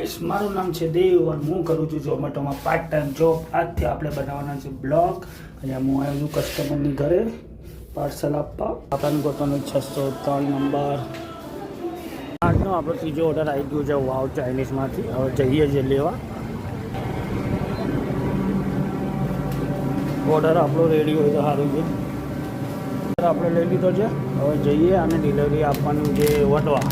Guys, મારું નામ છે દેવ અને હું કરું છું ઝોમેટોમાં પાર્ટ ટાઈમ જોબ. આજથી આપણે બનાવવાના છે બ્લોગ. અહીંયા હું આવ્યો છું કસ્ટમરની ઘરે પાર્સલ આપવા. આપણને ગોતવાનો 603 નંબર. આજનો આપણો ત્રીજો ઓર્ડર આવી ગયો છે વાવ ચાઇનીઝમાંથી. હવે જઈએ છીએ લેવા. ઓર્ડર આપણો રેડી હોય તો સારું છે. ઓર્ડર આપણે લઈ લીધો છે. હવે જઈએ અને ડિલિવરી આપવાનું છે વટવા.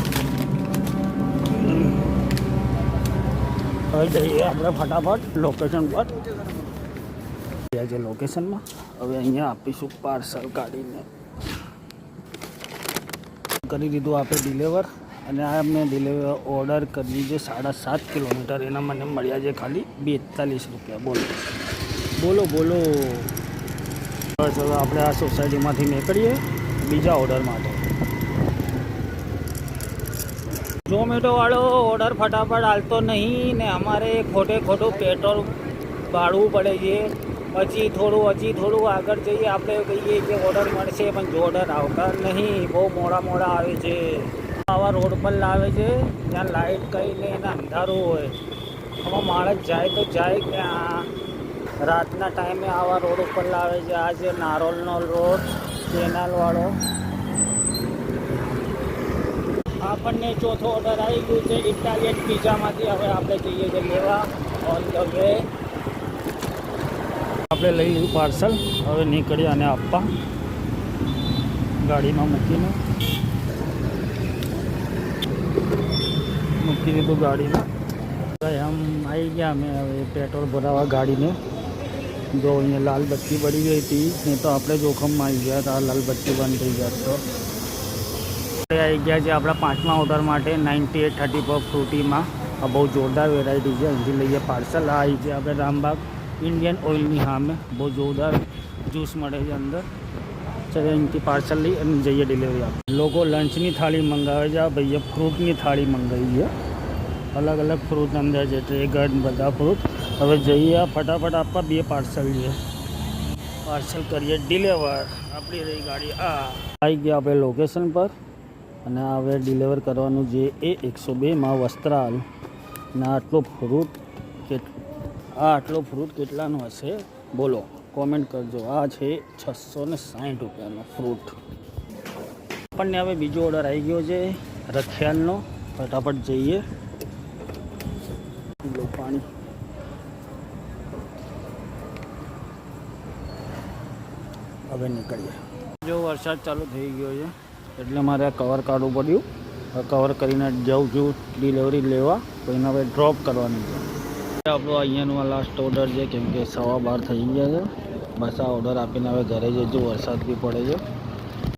હવે જઈએ આપણે ફટાફટ લોકેશન પર. ત્યાં છે લોકેશનમાં. હવે અહીંયા આપીશું પાર્સલ કાઢીને. કરી દીધું આપણે ડિલિવર. અને આ મેં ડિલિવર ઓર્ડર કરી છે 7.5 કિલોમીટર. એના મને મળ્યા છે ખાલી 42 રૂપિયા. બોલો બોલો બોલો. બસ હવે આપણે આ સોસાયટીમાંથી નીકળીએ બીજા ઓર્ડર માટે. ઝોમેટોવાળો ઓર્ડર ફટાફટ હાલતો નહીં ને અમારે ખોટું પેટ્રોલ ભાડવું પડે છે. હજી થોડું આગળ જઈએ આપણે કહીએ કે ઓર્ડર મળશે, પણ જો ઓર્ડર આવતા નહીં, બહુ મોડા આવે છે. આવા રોડ પર લાવે છે ત્યાં લાઇટ કંઈ નહીં ને અંધારું હોય. આમાં માણસ જાય તો જાય ક્યાં? રાતના ટાઈમે આવા રોડ ઉપર લાવે છે. આ છે નારોલનો રોડ, કેનાલવાળો. આપણને ચોથો ઓર્ડર આવી ગયું છે ઇટાલિયન પિઝામાંથી. હવે આપણે જઈએ છીએ લેવા ઓન ધ વે. આપણે લઈ લીધું પાર્સલ. હવે નીકળીએ અને આપવા ગાડીમાં મૂકી દીધું ગાડીમાં. આમ આવી ગયા અમે હવે પેટ્રોલ ભરાવા ગાડીને. જો અહીંયા લાલ બત્તી પડી ગઈ હતી નહીં તો આપણે જોખમમાં આવી ગયા હતા. લાલ બત્તી બંધ થઈ ગયા તો આવી ગયા છે આપણા 5મા ઓર્ડર માટે 9830 પર ફ્રૂટીમાં. આ બહુ જોરદાર વેરાયટી છે. અહીંથી લઈએ પાર્સલ. આ આવી છે આપણે રામબાગ ઇન્ડિયન ઓઇલની સામે. બહુ જોરદાર જ્યુસ મળે છે અંદર. ચાલો અહીંથી પાર્સલ લઈ અને જઈએ ડિલિવરી આપે. લોકો લંચની થાળી મંગાવે છે. આ ભાઈએ ફ્રૂટની થાળી મંગાવી છે. અલગ અલગ ફ્રૂટ અંદર છે, ડ્રેગન બધા ફ્રૂટ. હવે જઈએ ફટાફટ આપવા. 2 પાર્સલ છે. પાર્સલ કરીએ ડિલિવર. આપણી રહી ગાડી. આવી ગયા આપણે લોકેશન પર. અને હવે ડિલિવર કરવાનું જે એ 102માં વસ્ત્રાલ. અને આટલો ફ્રૂટ કેટલાનો હશે બોલો, કોમેન્ટ કરજો. આ છે 660 રૂપિયાનો ફ્રૂટ. આપણને હવે બીજો ઓર્ડર આવી ગયો છે રખિયાલનો. ફટાફટ જઈએ. પાણી હવે નીકળીએ. જો વરસાદ ચાલુ થઈ ગયો છે એટલે મારે આ કવર કાઢવું પડ્યું. કવર કરીને જાઉં છું ડિલિવરી લેવા. તો એના હવે ડ્રોપ કરવાની છે. આપણો અહીંયાનું આ લાસ્ટ ઓર્ડર છે કેમ કે 12:15 થઈ ગયા છે. બસ આ ઓર્ડર આપીને હવે ઘરે જજો. વરસાદ બી પડે છે.